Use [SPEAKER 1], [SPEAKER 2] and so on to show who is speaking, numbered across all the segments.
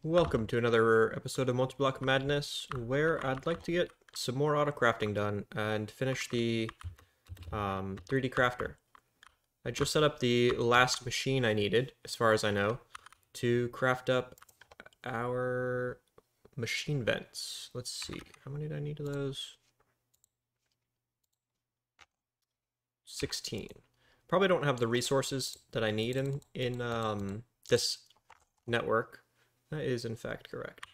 [SPEAKER 1] Welcome to another episode of Multiblock Madness, where I'd like to get some more autocrafting done and finish the 3D crafter. I just set up the last machine I needed, as far as I know, to craft up our machine vents. Let's see, how many do I need of those? 16. Probably don't have the resources that I need in this network. That is in fact correct.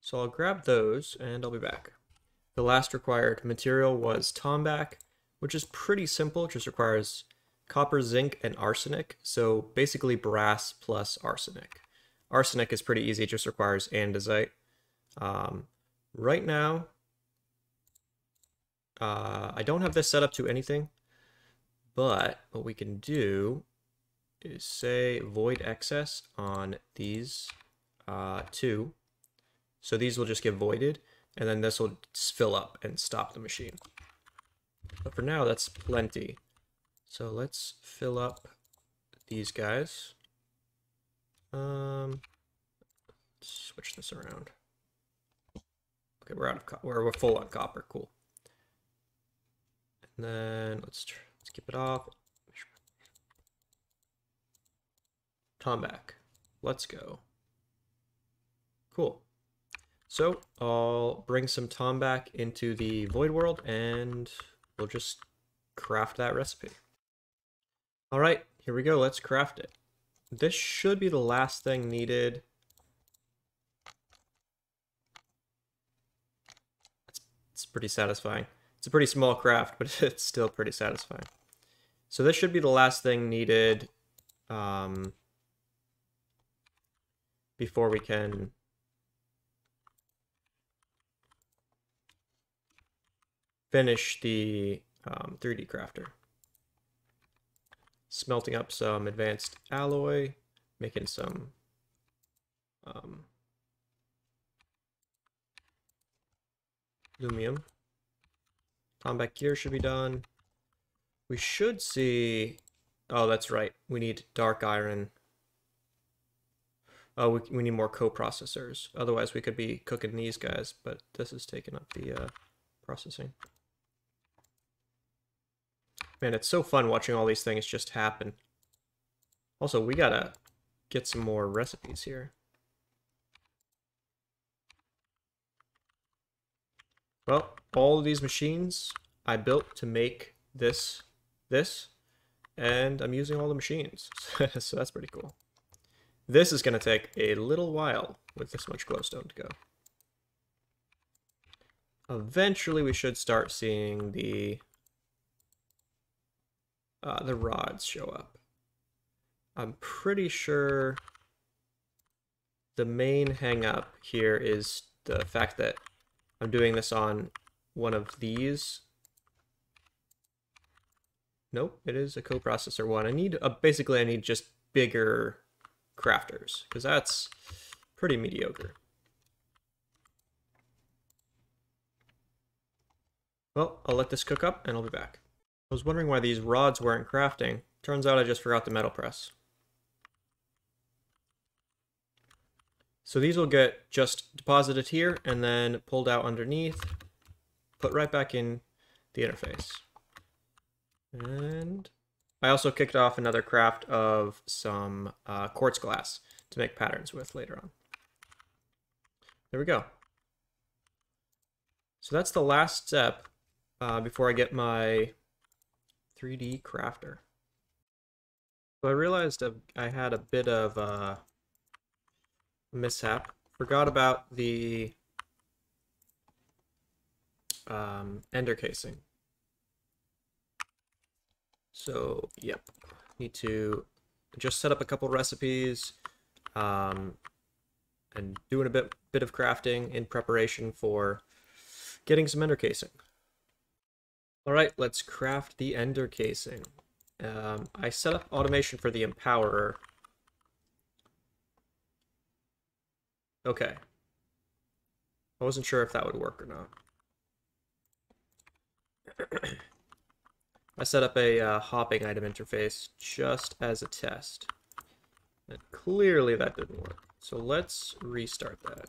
[SPEAKER 1] So I'll grab those and I'll be back. The last required material was tombac, which is pretty simple. It just requires copper, zinc, and arsenic. So basically brass plus arsenic. Arsenic is pretty easy. It just requires andesite. Right now, I don't have this set up to anything, but what we can do is say void excess on these two. So these will just get voided, and then this will fill up and stop the machine. But for now, that's plenty. So let's fill up these guys. Let's switch this around. Okay, we're full on copper. Cool. And then let's keep it off. Tombac. Let's go. Cool. So I'll bring some tombac into the void world and we'll just craft that recipe. All right, here we go. Let's craft it. This should be the last thing needed. It's pretty satisfying. It's a pretty small craft, but it's still pretty satisfying. So this should be the last thing needed before we can finish the 3D crafter. Smelting up some advanced alloy, making some aluminum. Tombac gear should be done. We should see... Oh, that's right. We need dark iron. Oh, we need more co-processors. Otherwise, we could be cooking these guys, but this is taking up the processing. Man, it's so fun watching all these things just happen. Also, we gotta get some more recipes here. Well, all of these machines I built to make this, and I'm using all the machines. So that's pretty cool. This is going to take a little while with this much glowstone to go. Eventually, we should start seeing the rods show up. I'm pretty sure the main hang-up here is the fact that I'm doing this on one of these. Nope, it is a coprocessor one. I need basically I need just bigger crafters, because that's pretty mediocre. Well, I'll let this cook up and I'll be back. I was wondering why these rods weren't crafting. Turns out I just forgot the metal press. So these will get just deposited here and then pulled out underneath, put right back in the interface. And I also kicked off another craft of some quartz glass to make patterns with later on. There we go. So that's the last step before I get my 3D crafter. So I realized I had a bit of mishap. Forgot about the ender casing. So, yep, need to just set up a couple recipes and doing a bit of crafting in preparation for getting some ender casing. All right, let's craft the ender casing. I set up automation for the empowerer. Okay. I wasn't sure if that would work or not. I set up a hopping item interface just as a test. And clearly that didn't work. So let's restart that.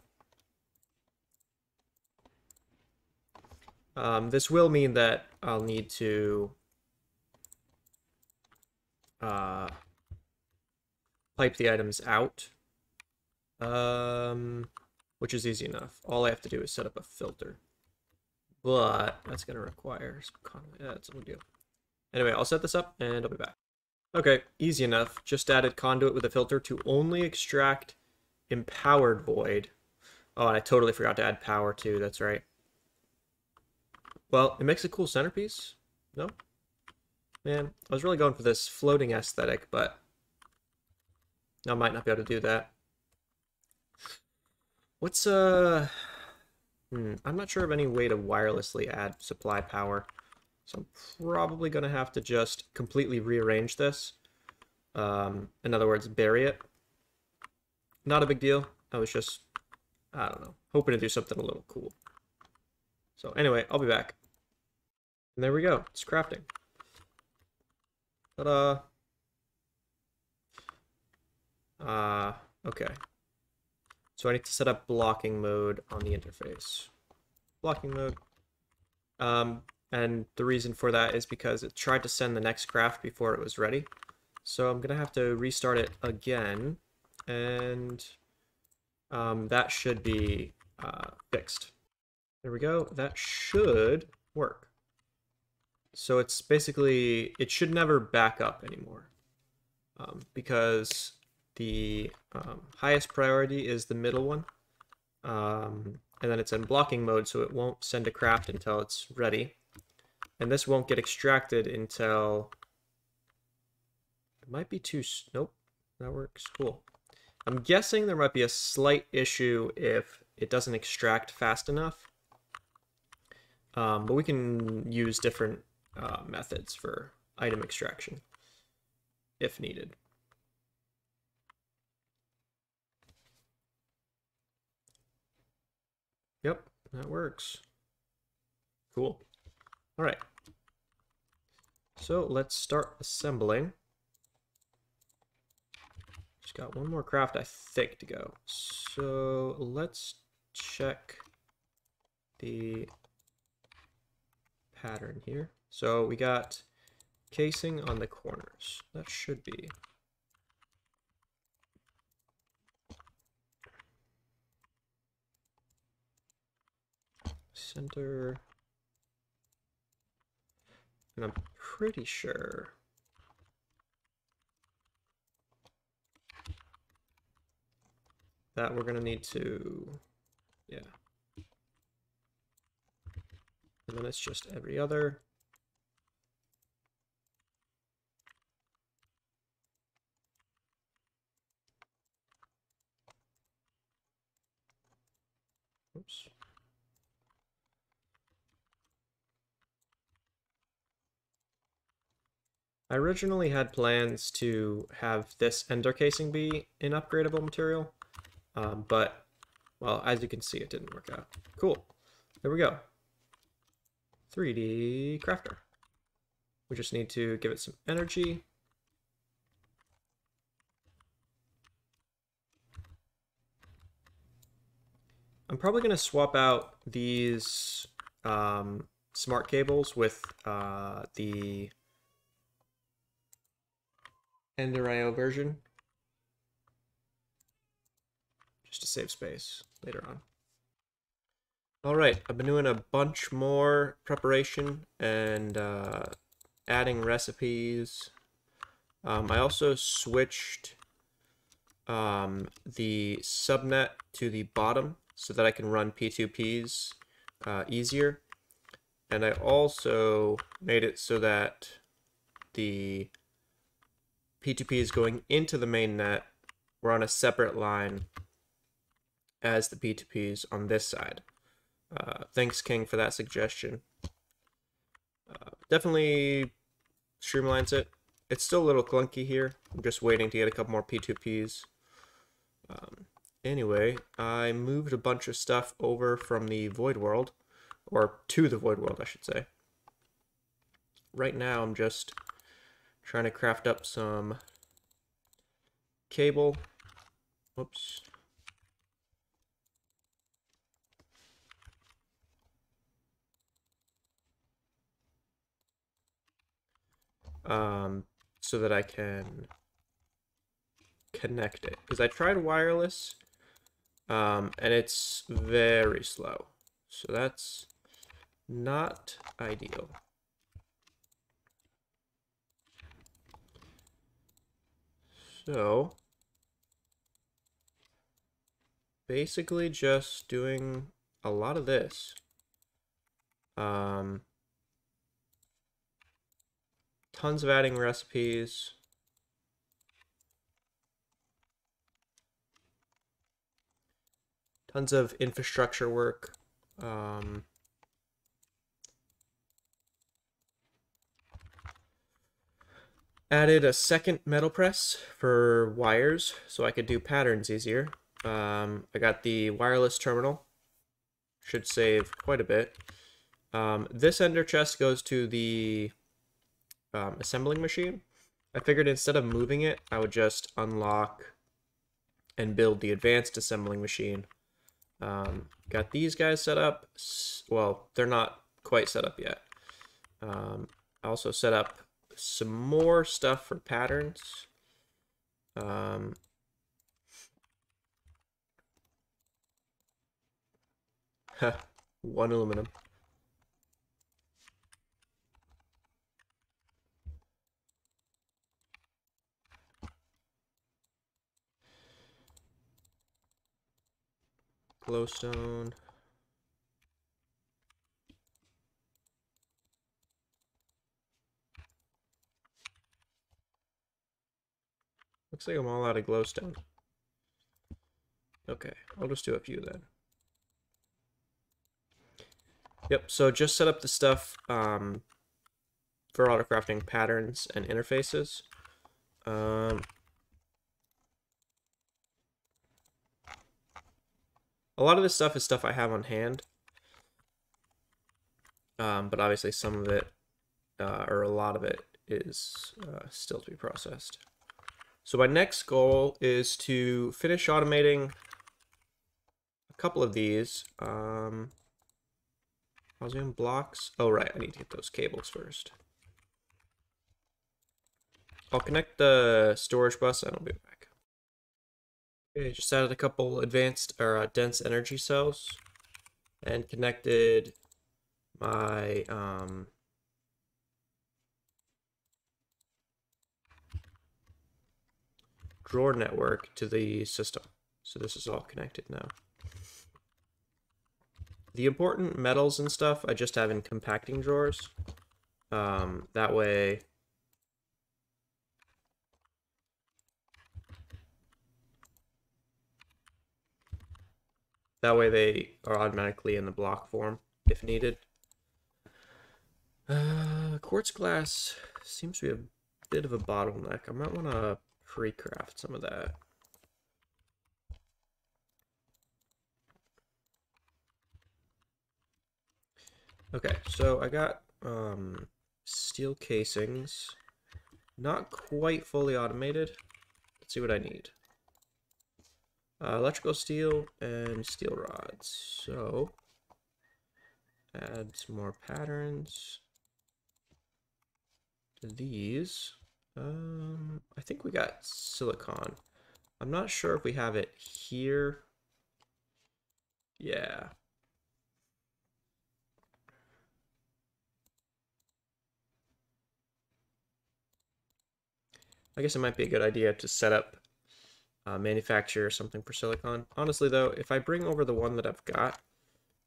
[SPEAKER 1] This will mean that I'll need to pipe the items out, which is easy enough. All I have to do is set up a filter, but that's going to require some conduit. Yeah, that's no deal. Anyway, I'll set this up and I'll be back. Okay, easy enough. Just added conduit with a filter to only extract empowered void. Oh, and I totally forgot to add power too. That's right. Well, it makes a cool centerpiece. No? Man, I was really going for this floating aesthetic, but I might not be able to do that. What's, I'm not sure of any way to wirelessly add supply power. So I'm probably going to have to just completely rearrange this. In other words, bury it. Not a big deal. I was just, I don't know, hoping to do something a little cool. So anyway, I'll be back. And there we go. It's crafting. Ta-da. Okay. So I need to set up blocking mode on the interface. Blocking mode. And the reason for that is because it tried to send the next craft before it was ready. So I'm gonna have to restart it again, and that should be fixed. There we go. That should work. So it's basically, it should never back up anymore, because the highest priority is the middle one, and then it's in blocking mode, so it won't send a craft until it's ready. And this won't get extracted until, it might be too, nope, that works, cool. I'm guessing there might be a slight issue if it doesn't extract fast enough, but we can use different methods for item extraction if needed. Yep, that works. Cool. All right. So let's start assembling. Just got one more craft, I think, to go. So let's check the pattern here. So we got casing on the corners. That should be. Center. And I'm pretty sure that we're gonna need to, yeah. And then it's just every other. Oops. I originally had plans to have this ender casing be an upgradable material, but, well, as you can see, it didn't work out. Cool. There we go. 3D crafter. We just need to give it some energy. I'm probably going to swap out these smart cables with the Ender IO version, just to save space later on. All right, I've been doing a bunch more preparation and adding recipes. I also switched the subnet to the bottom so that I can run P2Ps easier. And I also made it so that the P2Ps going into the main net were on a separate line as the P2Ps on this side. Thanks, King, for that suggestion. Definitely streamlines it. It's still a little clunky here. I'm just waiting to get a couple more P2Ps. Anyway, I moved a bunch of stuff over from the Void World, or to the Void World, I should say. Right now, I'm just trying to craft up some cable. Whoops. so that I can connect it. Because I tried wireless, and it's very slow. So that's not ideal. So basically just doing a lot of this. Tons of adding recipes. Tons of infrastructure work. Added a second metal press for wires so I could do patterns easier. I got the wireless terminal. Should save quite a bit. This ender chest goes to the assembling machine. I figured instead of moving it, I would just unlock and build the advanced assembling machine. Got these guys set up. Well, they're not quite set up yet. I also set up some more stuff for patterns. One aluminum. Glowstone. Looks like I'm all out of glowstone. Okay, I'll just do a few then. Yep, so just set up the stuff for autocrafting patterns and interfaces. A lot of this stuff is stuff I have on hand. But obviously some of it, or a lot of it, is still to be processed. So my next goal is to finish automating a couple of these. I was doing blocks. Oh, right, I need to get those cables first. I'll connect the storage bus and I'll be back. Okay, just added a couple advanced or dense energy cells and connected my drawer network to the system. So this is all connected now. The important metals and stuff I just have in compacting drawers. That way they are automatically in the block form if needed. Quartz glass seems to be a bit of a bottleneck. I might want to pre-craft some of that. Okay, so I got steel casings. Not quite fully automated. Let's see what I need. Electrical steel and steel rods. So, add some more patterns to these. I think we got silicon. I'm not sure if we have it here. Yeah. I guess it might be a good idea to set up manufacture something for silicon. Honestly though, if I bring over the one that I've got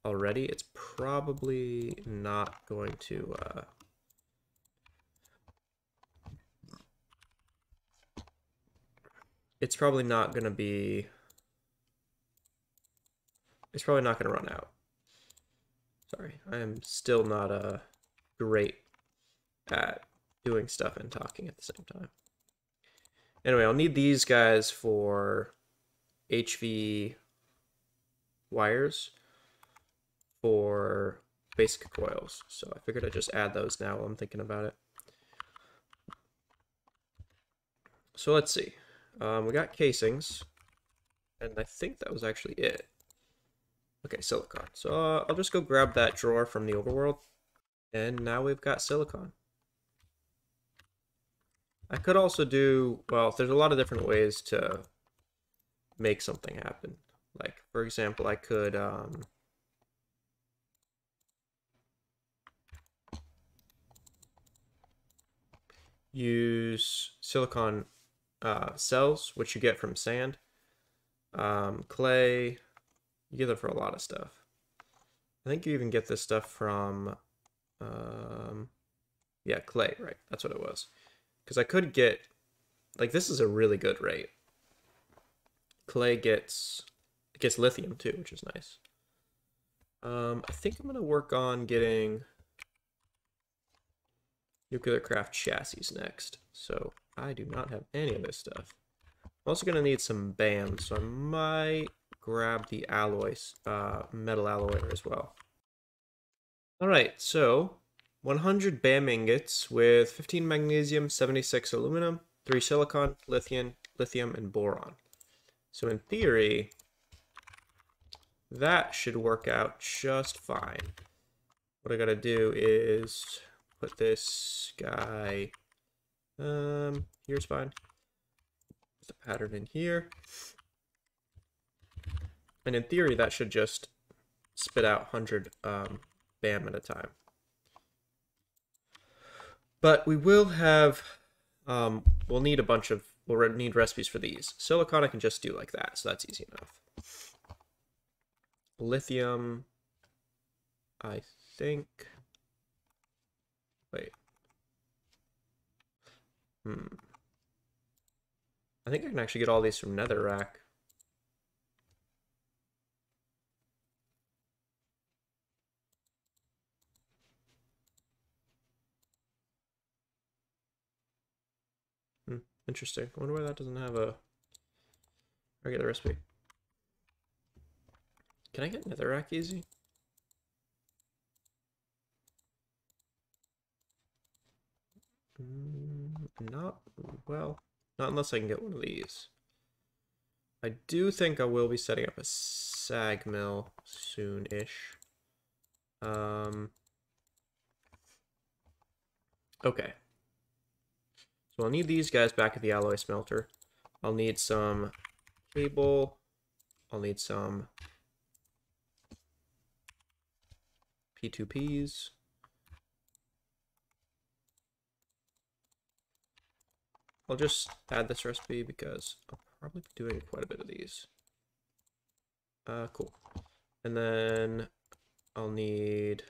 [SPEAKER 1] already, it's probably not going to it's probably not going to run out. Sorry, I am still not great at doing stuff and talking at the same time. Anyway, I'll need these guys for HV wires for basic coils. So I figured I'd just add those now while I'm thinking about it. So let's see. We got casings, and I think that was actually it. Okay, silicon. So I'll just go grab that drawer from the overworld, and now we've got silicon. I could also do, well, there's a lot of different ways to make something happen. Like, for example, I could use silicon cells, which you get from sand, clay. You get them for a lot of stuff. I think you even get this stuff from, yeah, clay, right? That's what it was. Because I could get, like, this is a really good rate. Clay gets lithium too, which is nice. I think I'm gonna work on getting nuclear craft chassis next. So I do not have any of this stuff. I'm also gonna need some BAM, so I might grab the alloys, metal alloy as well. All right, so 100 BAM ingots with 15 magnesium, 76 aluminum, 3 silicon, lithium, and boron. So in theory, that should work out just fine. What I gotta do is put this guy, here's fine. Put the pattern in here. And in theory, that should just spit out 100 BAM at a time. But we will have, we'll need a bunch of, we'll need recipes for these. Silicon I can just do like that, so that's easy enough. Lithium, I think, wait. I think I can actually get all these from netherrack. Interesting. I wonder why that doesn't have a regular recipe. Can I get netherrack easy? Not, well, not unless I can get one of these. I do think I will be setting up a sag mill soon-ish. Okay. So I'll need these guys back at the alloy smelter. I'll need some cable. I'll need some P2Ps. I'll just add this recipe because I'll probably be doing quite a bit of these. Cool. And then I'll need,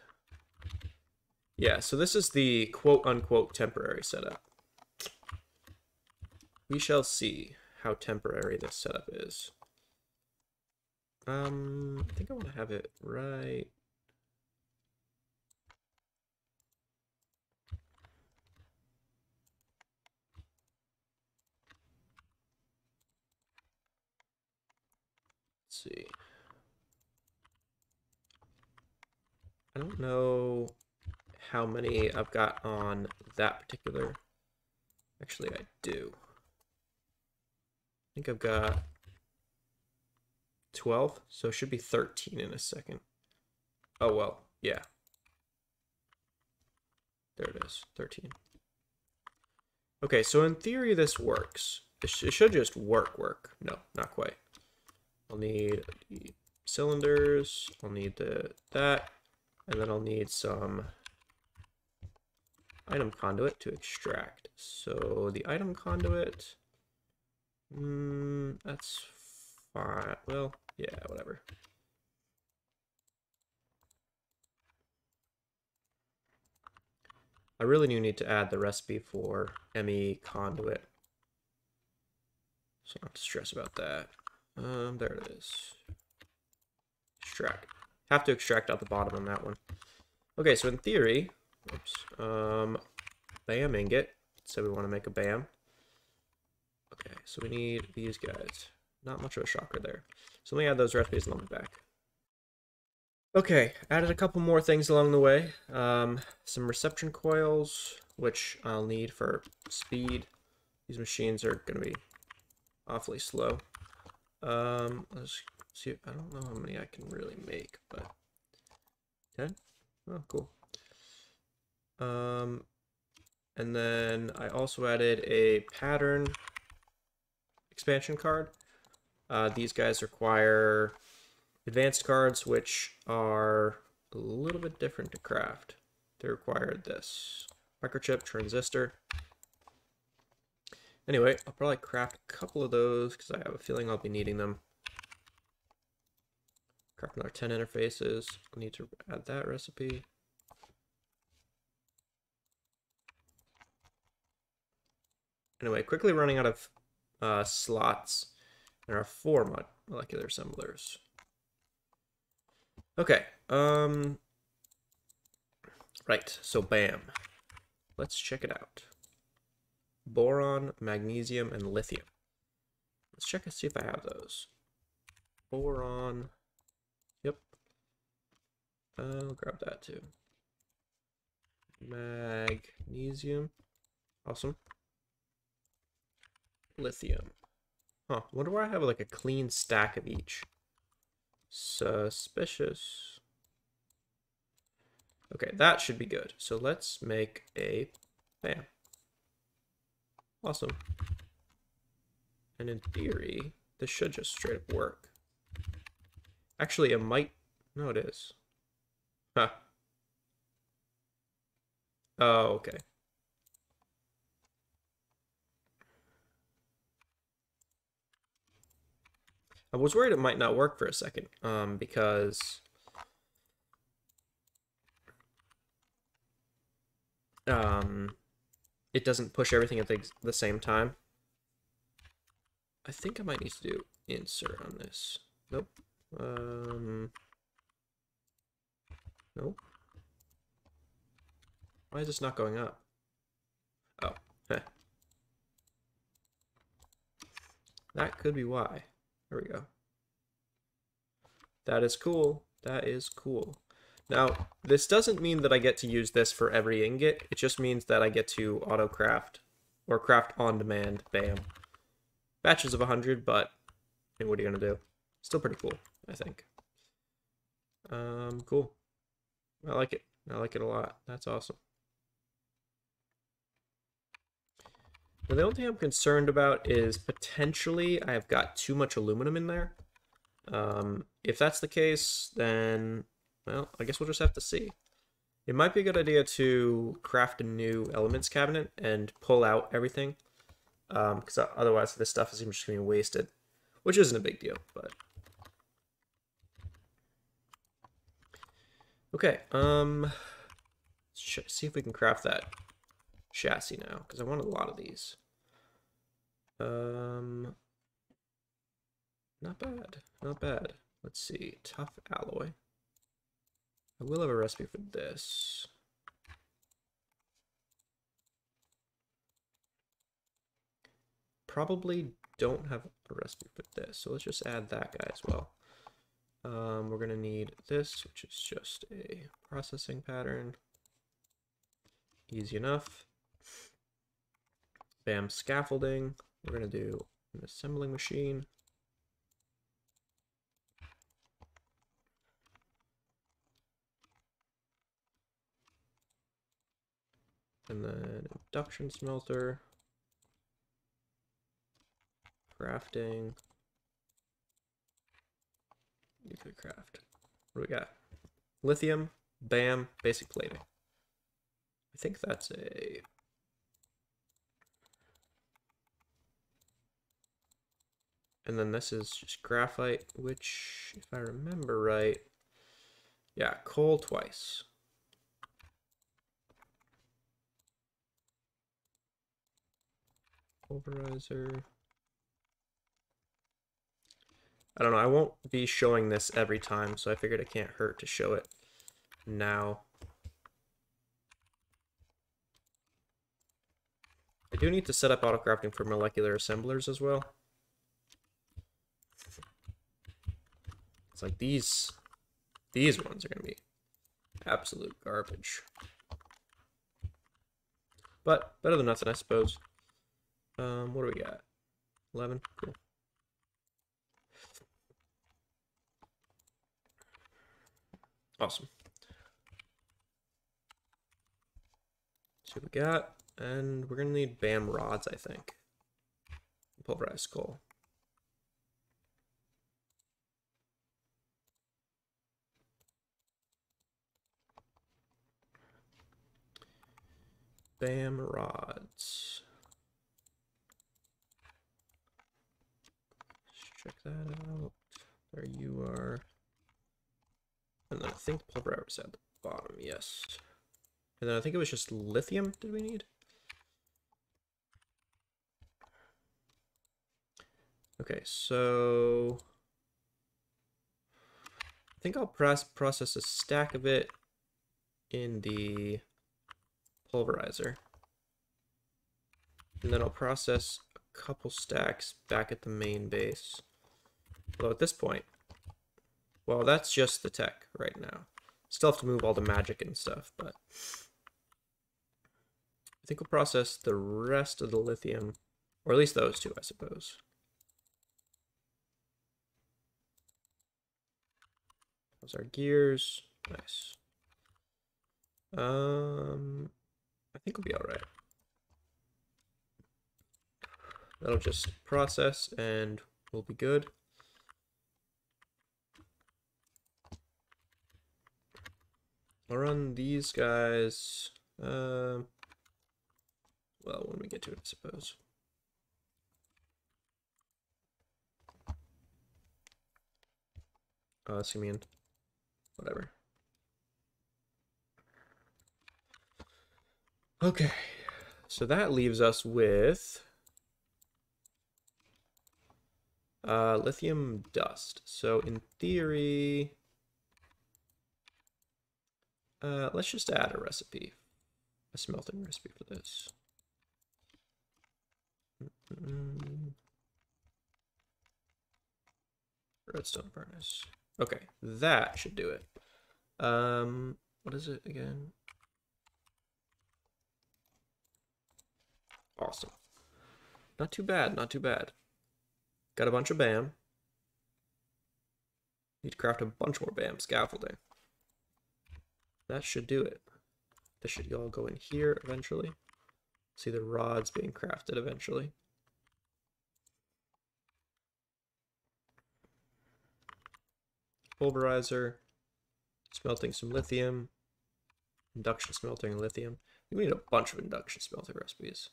[SPEAKER 1] yeah, so this is the quote-unquote temporary setup. We shall see how temporary this setup is. I think I want to have it right. Let's see. I don't know how many I've got on that particular. Actually, I do. I think I've got 12, so it should be 13 in a second. Oh, well, yeah. There it is, 13. Okay, so in theory this works. It should just work. No, not quite. I'll need the cylinders, I'll need that, and then I'll need some item conduit to extract. So the item conduit, that's fine. Well, yeah, whatever. I really do need to add the recipe for ME conduit, so I don't have to stress about that. There it is. Extract. Have to extract out the bottom on that one. Okay, so in theory, oops, BAM ingot. So we want to make a BAM. Okay, so we need these guys. Not much of a shocker there. So let me add those recipes along the back. Okay, added a couple more things along the way. Some reception coils, which I'll need for speed. These machines are going to be awfully slow. Let's see. I don't know how many I can really make, but 10? Oh, cool. And then I also added a pattern expansion card. These guys require advanced cards, which are a little bit different to craft. They require this microchip transistor. Anyway, I'll probably craft a couple of those because I have a feeling I'll be needing them. Craft another 10 interfaces. I'll need to add that recipe. Anyway, quickly running out of slots. There are 4 molecular assemblers. Okay, right, so bam. Let's check it out. Boron, magnesium, and lithium. Let's check and see if I have those. Boron. Yep. I'll grab that too. Magnesium. Awesome. Lithium. Huh. Wonder why I have like a clean stack of each. Suspicious. Okay, that should be good. So let's make a bam. Awesome. And in theory, this should just straight up work. Actually, it might... No, it is. Huh. Oh, okay. I was worried it might not work for a second, because it doesn't push everything at the same time. I think I might need to do insert on this. Nope. Nope. Why is this not going up? Oh, heh. That could be why. There we go. That is cool. That is cool. Now, this doesn't mean that I get to use this for every ingot. It just means that I get to auto craft or craft on demand. Bam. Batches of 100, but hey, what are you gonna do? Still pretty cool, I think. Cool. I like it. I like it a lot. That's awesome. Now, the only thing I'm concerned about is potentially I've got too much aluminum in there. If that's the case, then, well, I guess we'll just have to see. It might be a good idea to craft a new elements cabinet and pull out everything. Because otherwise this stuff is just going to be wasted. Which isn't a big deal, but... Okay, let's see if we can craft that chassis now, because I want a lot of these. Not bad, not bad. Let's see, tough alloy. I will have a recipe for this. Probably don't have a recipe for this, so let's just add that guy as well. We're gonna need this, which is just a processing pattern. Easy enough. Bam, scaffolding. We're gonna do an assembling machine. And then induction smelter. Crafting. Nuclear craft. What do we got? Lithium, bam, basic plating. I think that's a... And then this is just graphite, which, if I remember right, yeah, coal twice. Pulverizer. I don't know, I won't be showing this every time, so I figured it can't hurt to show it now. I do need to set up autocrafting for molecular assemblers as well. It's like these ones are going to be absolute garbage. But better than nothing, I suppose. What do we got? 11? Cool. Awesome. See what we got. And we're gonna need BAM rods, I think. Pulverized coal. BAM rods. Let's check that out. There you are. And then I think the pulverizer was at the bottom, yes. And then I think it was just lithium, did we need? Okay, so I think I'll process a stack of it in the pulverizer. And then I'll process a couple stacks back at the main base. Although at this point, well, that's just the tech right now. Still have to move all the magic and stuff, but I think we'll process the rest of the lithium, or at least those two, I suppose. Those are gears. Nice. I think we'll be all right. That'll just process and we'll be good. I'll run these guys, well, when we get to it, I suppose. That's gonna be in, whatever. Okay, so that leaves us with lithium dust. So in theory, let's just add a recipe, a smelting recipe for this. Redstone furnace. Okay, that should do it. What is it again? Awesome. Not too bad, not too bad. Got a bunch of BAM. Need to craft a bunch more BAM scaffolding. That should do it. This should all go in here eventually. See the rods being crafted eventually. Pulverizer. Smelting some lithium. Induction smelting lithium. We need a bunch of induction smelting recipes.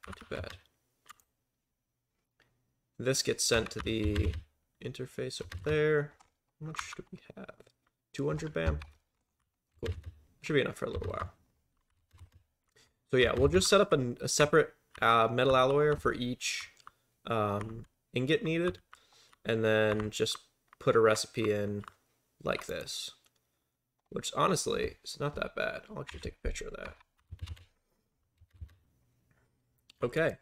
[SPEAKER 1] Not too bad. This gets sent to the interface over there. How much do we have? 200 BAM? Cool. Should be enough for a little while. So yeah, we'll just set up a separate metal alloyer for each ingot needed, and then just put a recipe in like this, which honestly is not that bad. I'll actually take a picture of that. Okay.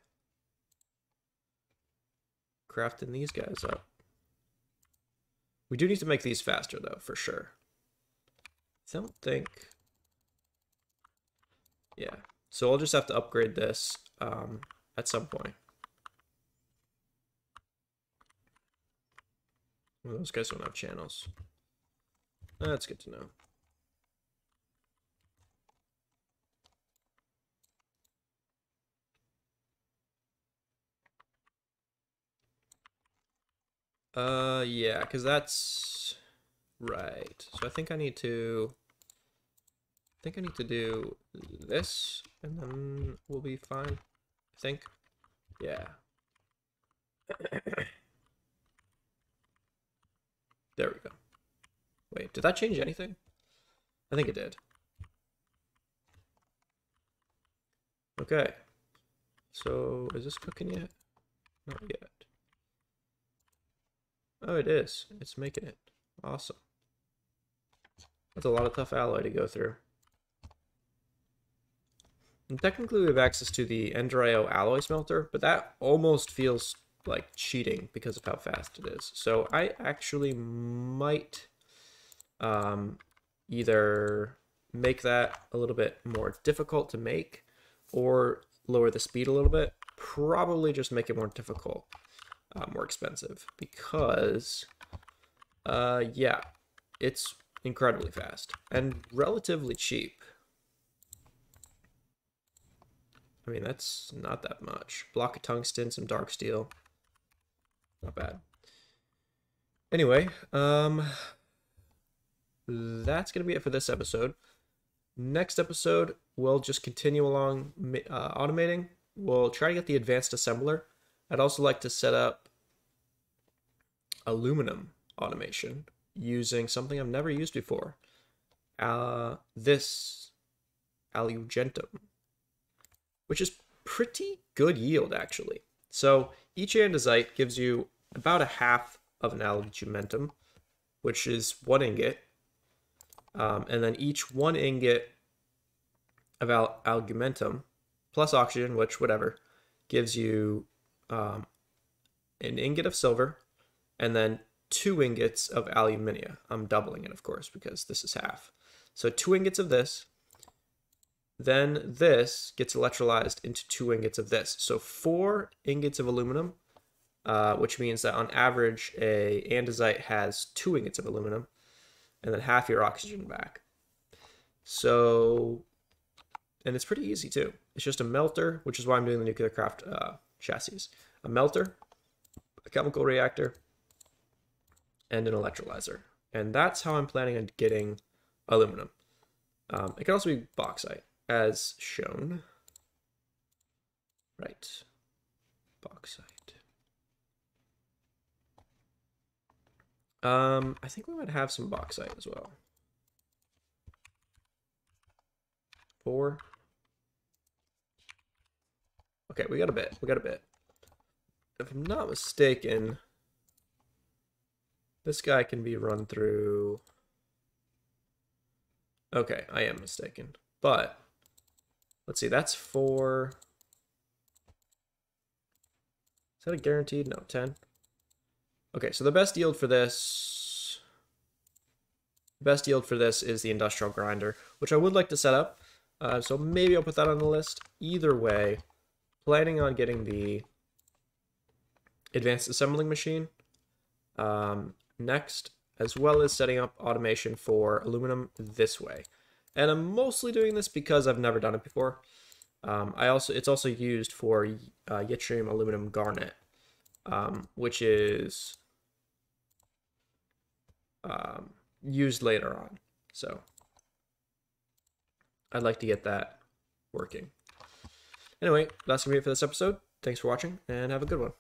[SPEAKER 1] Crafting these guys up. We do need to make these faster though, for sure. I don't think... Yeah. So I'll just have to upgrade this at some point. Well, those guys don't have channels. That's good to know. Yeah, because that's right. So I think I need to do this, and then we'll be fine. I think. Yeah. There we go. Wait, did that change anything? I think it did. Okay. So, is this cooking yet? Not yet. Oh, it is. It's making it. Awesome. That's a lot of tough alloy to go through. And technically, we have access to the Enderio alloy smelter, but that almost feels like cheating because of how fast it is. So I actually might either make that a little bit more difficult to make or lower the speed a little bit. Probably just make it more difficult, more expensive, because yeah, it's incredibly fast and relatively cheap. I mean, that's not that much. Block of tungsten, some dark steel. Not bad. Anyway, that's going to be it for this episode. Next episode, we'll just continue along automating. We'll try to get the advanced assembler. I'd also like to set up aluminum automation using something I've never used before. This alugentum, which is pretty good yield, actually. So each andesite gives you about a half of an alumentum, which is 1 ingot. And then each 1 ingot of alumentum plus oxygen, which whatever, gives you an ingot of silver, and then 2 ingots of alumina. I'm doubling it, of course, because this is half. So 2 ingots of this. Then this gets electrolyzed into 2 ingots of this. So 4 ingots of aluminum, which means that on average, a andesite has 2 ingots of aluminum, and then half your oxygen back. So, and it's pretty easy too. It's just a melter, which is why I'm doing the nuclear craft chassis. A melter, a chemical reactor, and an electrolyzer. And that's how I'm planning on getting aluminum. It can also be bauxite, as shown. Right. Bauxite. I think we might have some bauxite as well. 4. Okay, we got a bit. We got a bit. If I'm not mistaken, this guy can be run through. Okay, I am mistaken. But let's see, that's 4. Is that a guaranteed? No, 10. Okay, so the best yield for this is the industrial grinder, which I would like to set up. So maybe I'll put that on the list. Either way, planning on getting the advanced assembling machine next, as well as setting up automation for aluminum this way. And I'm mostly doing this because I've never done it before. It's also used for yttrium aluminum garnet, which is used later on. So I'd like to get that working. Anyway, that's going to be it for this episode. Thanks for watching, and have a good one.